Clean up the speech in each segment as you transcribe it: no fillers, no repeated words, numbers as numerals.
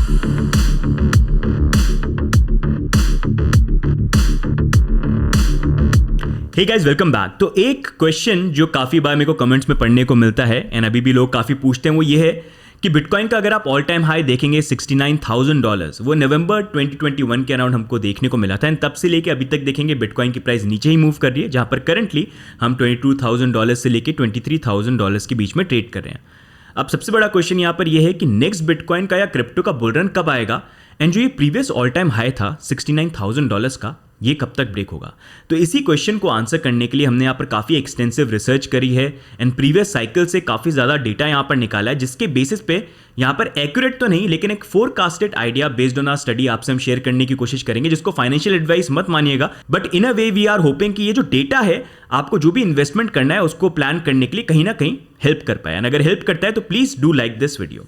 Hey guys, welcome back. तो एक question जो काफ़ी बार मेरे को कमेंट्स में पढ़ने को मिलता है एंड अभी भी लोग काफ़ी पूछते हैं, वो ये है कि बिटकॉइन का अगर आप ऑल टाइम हाई देखेंगे $69,000, वो नवंबर 2021 के अराउंड हमको देखने को मिला था एंड तब से लेके अभी तक देखेंगे बिटकॉइन की प्राइस नीचे ही मूव कर रही है, जहाँ पर करंटली हम $22,000 से लेके $23,000 के बीच में ट्रेड कर रहे हैं। अब सबसे बड़ा क्वेश्चन यहाँ पर यह है कि नेक्स्ट बिटकॉइन का या क्रिप्टो का बुल रन कब आएगा एंड जो ये प्रीवियस ऑल टाइम हाई था $69,000 का, ये कब तक ब्रेक होगा। तो इसी क्वेश्चन को आंसर करने के लिए हमने यहाँ पर काफ़ी एक्सटेंसिव रिसर्च करी है एंड प्रीवियस साइकिल से काफ़ी ज़्यादा डेटा यहाँ पर निकाला है, जिसके बेसिस पे यहाँ पर एक्यूरेट तो नहीं लेकिन एक forecasted idea based on our study आपसे हम शेयर करने की कोशिश करेंगे, जिसको फाइनेंशियल एडवाइस मत मानिएगा, but in a way we are hoping कि ये जो डेटा है आपको जो भी इन्वेस्टमेंट करना है उसको प्लान करने के लिए कहीं ना कहीं हेल्प कर पाए। अगर हेल्प करता है तो please do like this video.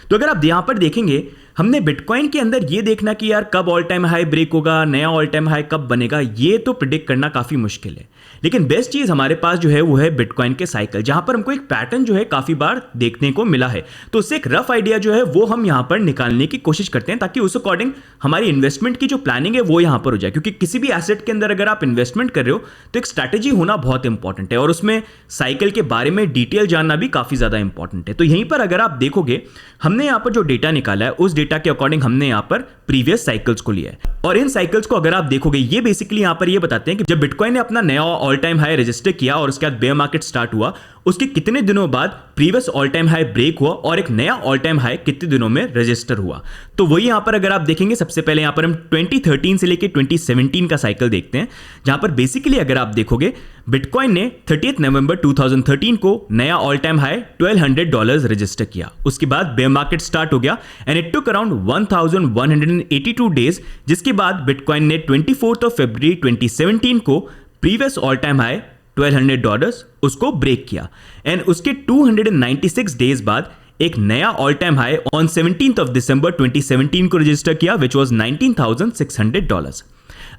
तो अगर आप यहाँ पर देखेंगे, हमने बिटकॉइन के अंदर ये देखना कि यार कब ऑल टाइम हाई ब्रेक होगा, नया ऑल टाइम हाई कब बनेगा, ये तो प्रिडिक्ट करना काफी मुश्किल है। लेकिन बेस्ट चीज हमारे पास जो है वो है बिटकॉइन के साइकिल, जहां पर हमको एक पैटर्न जो है काफी बार देखने को मिला है। तो उससे एक रफ आइडिया जो है वो हम यहां पर निकालने की कोशिश करते हैं, ताकि उस अकॉर्डिंग हमारी इन्वेस्टमेंट की जो प्लानिंग है वो यहां पर हो जाए। क्योंकि किसी भी एसेट के अंदर अगर आप इन्वेस्टमेंट कर रहे हो तो एक स्ट्रैटेजी होना बहुत इंपॉर्टेंट है और उसमें साइकिल के बारे में डिटेल जानना भी काफी ज्यादा इंपॉर्टेंट है। तो यहीं पर अगर आप देखोगे, हमने यहां पर जो डेटा निकाला है उस डेटा के अकॉर्डिंग हमने यहां पर प्रीवियस साइकिल्स को लिया है और इन साइकिल्स को अगर आप देखोगे, ये बेसिकली यहां पर ये बताते हैं कि जब बिटकॉइन ने अपना नया ऑल टाइम हाई रजिस्टर किया और उसके बाद बेयर मार्केट स्टार्ट हुआ, उसके कितने दिनों बाद previous all time high break हुआ और एक नया ऑल टाइम हाई कितने दिनों में रजिस्टर हुआ। तो वही यहां पर अगर आप देखेंगे, सबसे पहले यहां पर हम 2013 से लेके 2017 का साइकिल देखते हैं, जहां पर बेसिकली अगर आप देखोगे बिटकॉइन ने 30 नवंबर 2013 को नया ऑल टाइम हाई $1,200 रजिस्टर किया। उसके बाद बेयर मार्केट स्टार्ट हो गया and it took around 1182 days, जिसके बाद बिटकॉइन ने 24 फरवरी 2017 को प्रीवियस ऑल टाइम हाई $1,200 उसको ब्रेक किया एंड उसके 296 डेज बाद एक नया ऑल टाइम हाई ऑन 17 दिसंबर 2017 को रजिस्टर किया, विच वॉज $19,600।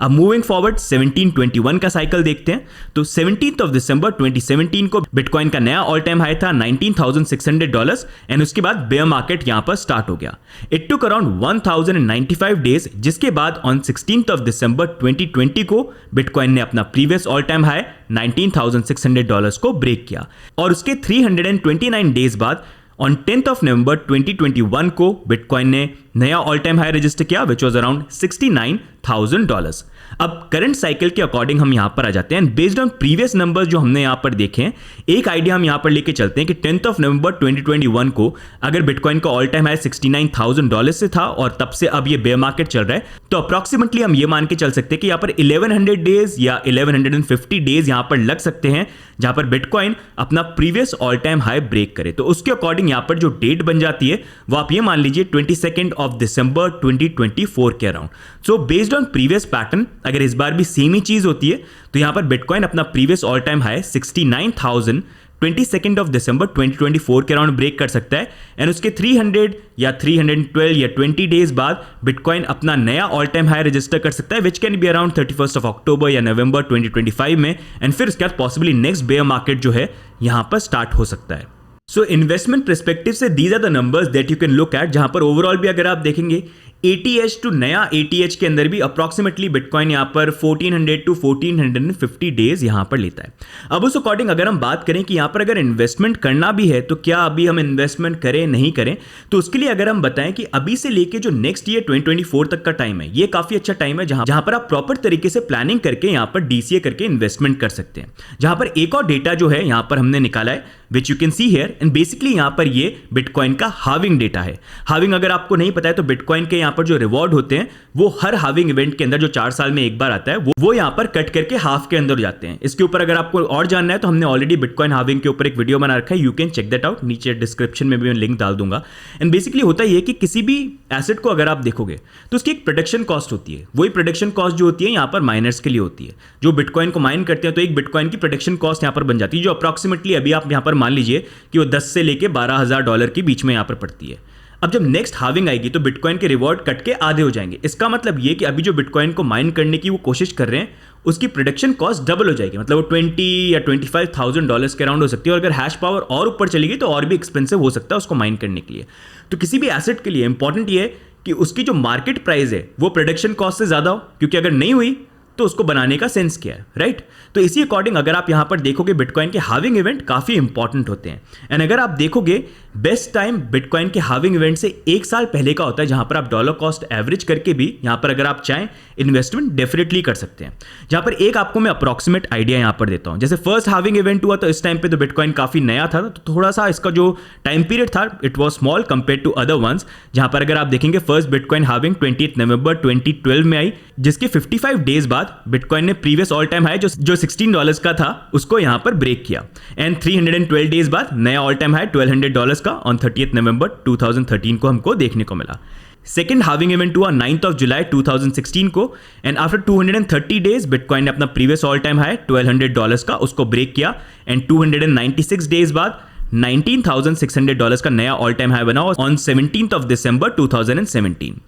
अब मूविंग फॉरवर्ड 1721 का साइकिल देखते हैं। तो 17 दिसंबर 2017 को बिटकॉइन का नया ऑल टाइम हाई था $19,600 एंड उसके बाद बेयर मार्केट यहां पर स्टार्ट हो गया। इट टुक अराउंड 1095 डेज, जिसके बाद ऑन 16 दिसंबर 2020 को बिटकॉइन ने अपना प्रीवियस ऑल टाइम हाई $19,600 को ब्रेक किया और उसके 329 डेज बाद ऑन 10 नवंबर 2021 को बिटकॉइन ने नया ऑल टाइम हाई रजिस्टर किया, विच वॉज अराउंड $69,000। अब करंट साइकिल के अकॉर्डिंग हम यहां पर आ जाते हैं, बेस्ड ऑन प्रीवियस नंबर्स जो हमने यहां पर देखे हैं, एक आइडिया हम यहां पर लेके चलते हैं कि 10 नवंबर 2021 को अगर बिटकॉइन का ऑल टाइम हाई $69,000 से था और तब से अब ये बेयर मार्केट चल रहा है, तो अप्रॉक्सीमेटली हम ये मान के चल सकते हैं कि यहां पर 1100 डेज या 1150 डेज यहां पर लग सकते हैं, जहां पर बिटकॉइन अपना previous all time high break करे। तो उसके अकॉर्डिंग यहां पर जो डेट बन जाती है वो आप ये मान लीजिए 22 दिसंबर 2024 के around. So based on previous pattern, अगर इस बार भी सेम ही चीज होती है तो यहां पर बिटकॉइन अपना प्रीवियस ऑल टाइम हाई 69,000 22 दिसंबर 2024 के अराउंड ब्रेक कर सकता है एंड उसके 300 या 312 या 20 डेज बाद बिटकॉइन अपना नया ऑल टाइम हाई रजिस्टर कर सकता है, विच कैन बी अराउंड 31 अक्टूबर या नवंबर 2025 में एंड फिर उसके बाद पॉसिबली नेक्स्ट बेयर मार्केट जो है यहां पर स्टार्ट हो सकता है। सो इन्वेस्टमेंट पर्सपेक्टिव से these are the numbers that you can look at, जहां पर ओवरऑल भी अगर आप देखेंगे ATH टू नया ATH के अंदर भी अप्रॉक्सीमेटली बिटकॉइन यहां पर 1400 टू 1450 डेज यहां पर लेता है। अब उस अकॉर्डिंग अगर हम बात करें कि यहां पर अगर इन्वेस्टमेंट करना भी है तो क्या अभी हम इन्वेस्टमेंट करें नहीं करें, तो उसके लिए अगर हम बताएं कि अभी से लेके जो नेक्स्ट ईयर 2024 तक का टाइम है, ये काफी अच्छा टाइम है जहां पर आप प्रॉपर तरीके से प्लानिंग करके यहां पर DCA करके इन्वेस्टमेंट कर सकते हैं। जहां पर एक और डेटा जो है यहां पर हमने निकाला है, which you can see here, and basically यहां पर ये बिटकॉइन का हाविंग डेटा है। हाविंग अगर आपको नहीं पता है तो बिटकॉइन के यहां पर जो रिवॉर्ड होते हैं वो हर हाविंग इवेंट के अंदर जो 4 साल में एक बार आता है वो यहां पर कट करके हाफ के अंदर जाते हैं। इसके ऊपर अगर आपको और जानना है तो हमने ऑलरेडी बिटकॉइन हाविंग के ऊपर एक वीडियो बना रखा है, you can check that out, नीचे डिस्क्रिप्शन में भी मैं लिंक डाल दूंगा। एंड बेसिकली होता है कि किसी भी एसेट को अगर आप देखोगे तो उसकी एक प्रोडक्शन कॉस्ट होती है। वही प्रोडक्शन कॉस्ट जो होती है यहां पर माइनर्स के लिए होती है, जो बिटकॉइन को माइन करते हैं, तो एक बिटकॉइन की प्रोडक्शन कॉस्ट यहां पर बन जाती है, जो अप्रॉक्सीमेटली अभी आप यहां पर मान लीजिए कि वो 10 से लेके $12,000 के बीच में यहां पर पड़ती है। अब जब नेक्स्ट हाविंग आएगी तो बिटकॉइन के रिवॉर्ड कट के आधे हो जाएंगे। इसका मतलब ये कि अभी जो बिटकॉइन को माइन करने की वो कोशिश कर रहे हैं उसकी प्रोडक्शन कॉस्ट डबल हो जाएगी, मतलब वो 20 या $25,000 के अराउंड हो सकती है। और अगर हैश पावर और ऊपर चलेगी तो और भी एक्सपेंसिव हो सकता है उसको माइन करने के लिए। तो किसी भी एसेट के लिए इंपॉर्टेंट ये है कि उसकी जो मार्केट प्राइस है वो प्रोडक्शन कॉस्ट से ज़्यादा हो, क्योंकि अगर नहीं हुई तो उसको बनाने का सेंस क्या है, राइट? तो इसी अकॉर्डिंग अगर आप यहां पर देखोगे बिटकॉइन के हाविंग इवेंट काफ़ी इंपॉर्टेंट होते हैं। एंड अगर आप देखोगे बेस्ट टाइम बिटकॉइन के हाविंग इवेंट से 1 साल पहले का होता है, जहां पर आप डॉलर कॉस्ट एवरेज करके भी यहां पर अगर आप चाहें इन्वेस्टमेंट डेफिनेटली कर सकते हैं। जहां पर एक आपको मैं अप्रॉक्सीमेट आइडिया यहां पर देता हूं। जैसे फर्स्ट हाविंग इवेंट हुआ तो इस टाइम पे तो बिटकॉइन काफ़ी नया था, तो थोड़ा सा इसका जो टाइम पीरियड था it was small compare to other ones. जहां पर अगर आप देखेंगे फर्स्ट बिटकॉइन हाविंग 28 नवंबर 2012 में आई, जिसके 55 डेज बाद बिटकॉइन ने प्रीवियस ऑल टाइम हाई जो $16 का था उसको यहां पर ब्रेक किया। एंड 312 डेज बाद नया ऑल टाइम हाई $1200 का ऑन 30 नवंबर 2013 को हमको देखने को मिला। सेकेंड हाविंग इवेंट हुआ 9th of July 2016 को, एंड आफ्टर 230 डेज बिटकॉइन ने अपना प्रीवियस ऑल टाइम हाई $1200 का उसको ब्रेक किया। एंड 296 डेज बाद $19,600 का नया ऑल टाइम हाई बना on 17th of December 2017।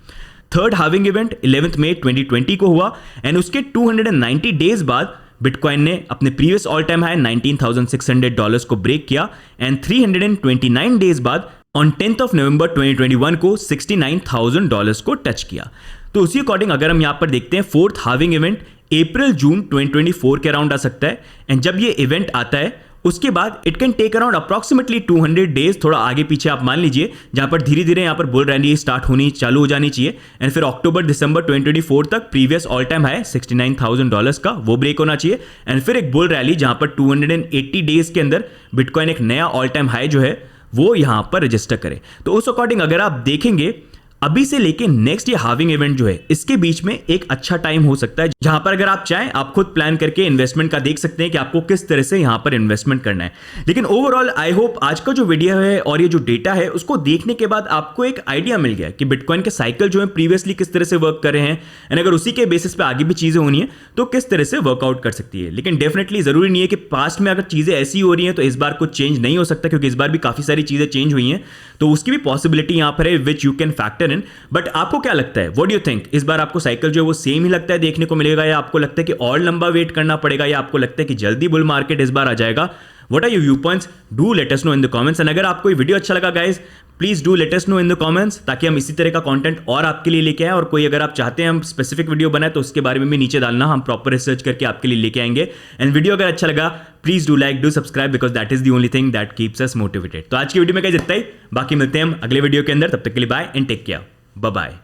Third having event 11th May 2020 को हुआ, एंड उसके 290 डेज बाद बिटकॉइन ने अपने प्रीवियस ऑल टाइम हाई $19,600 को ब्रेक किया। एंड 329 डेज बाद ऑन 10th of November 2021 को $69,000 को टच किया। तो उसी अकॉर्डिंग अगर हम यहां पर देखते हैं फोर्थ हाविंग इवेंट अप्रैल जून 2024 के अराउंड आ सकता है। एंड जब ये इवेंट आता है उसके बाद it can take around approximately 200 days, थोड़ा आगे पीछे आप मान लीजिए, जहां पर धीरे धीरे यहां पर बुल रैली स्टार्ट होनी चालू हो जानी चाहिए। एंड फिर अक्टूबर दिसंबर 2024 तक प्रीवियस ऑल टाइम हाई $69,000 का वो ब्रेक होना चाहिए। एंड फिर एक बुल रैली जहां पर 280 डेज के अंदर बिटकॉइन एक नया ऑल टाइम हाई जो है वो यहां पर रजिस्टर करे। तो उस अकॉर्डिंग अगर आप देखेंगे अभी से लेके नेक्स्ट ये हाविंग इवेंट जो है इसके बीच में एक अच्छा टाइम हो सकता है, जहां पर अगर आप चाहें आप खुद प्लान करके इन्वेस्टमेंट का देख सकते हैं कि आपको किस तरह से यहां पर इन्वेस्टमेंट करना है। लेकिन ओवरऑल आई होप आज का जो वीडियो है और ये जो डेटा है उसको देखने के बाद आपको एक आइडिया मिल गया कि बिटकॉइन के साइकिल जो है प्रीवियसली किस तरह से वर्क कर रहे हैं, एंड अगर उसी के बेसिस पे आगे भी चीजें होनी है तो किस तरह से वर्कआउट कर सकती है। लेकिन डेफिनेटली जरूरी नहीं है कि पास्ट में अगर चीजें ऐसी हो रही हैं तो इस बार कुछ चेंज नहीं हो सकता, क्योंकि इस बार भी काफी सारी चीजें चेंज हुई हैं, तो उसकी भी पॉसिबिलिटी यहां पर है which you can factor in. But आपको क्या लगता है, व्हाट डू यू थिंक, इस बार आपको साइकिल जो है वो सेम ही लगता है देखने को मिलेगा, या आपको लगता है कि और लंबा वेट करना पड़ेगा, या आपको लगता है कि जल्दी बुल मार्केट इस बार आ जाएगा? What are your viewpoints? Do let us know in the comments. And अगर आपको ये वीडियो अच्छा लगा guys please do let us know in the comments, ताकि हम इसी तरह का कंटेंट और आपके लिए लेके आए। और कोई अगर आप चाहते हैं हम स्पेसिफिक वीडियो बनाए तो उसके बारे में भी नीचे डालना, हम प्रॉपर रिसर्च करके आपके लिए लेके आएंगे। एंड वीडियो अगर अच्छा लगा please do like, do subscribe, because that is the only thing that keeps us motivated. तो आज की वीडियो में गाइस इतना ही, बाकी मिलते हैं हम अगले वीडियो के अंदर, तब तक के लिए bye and take care, bye bye.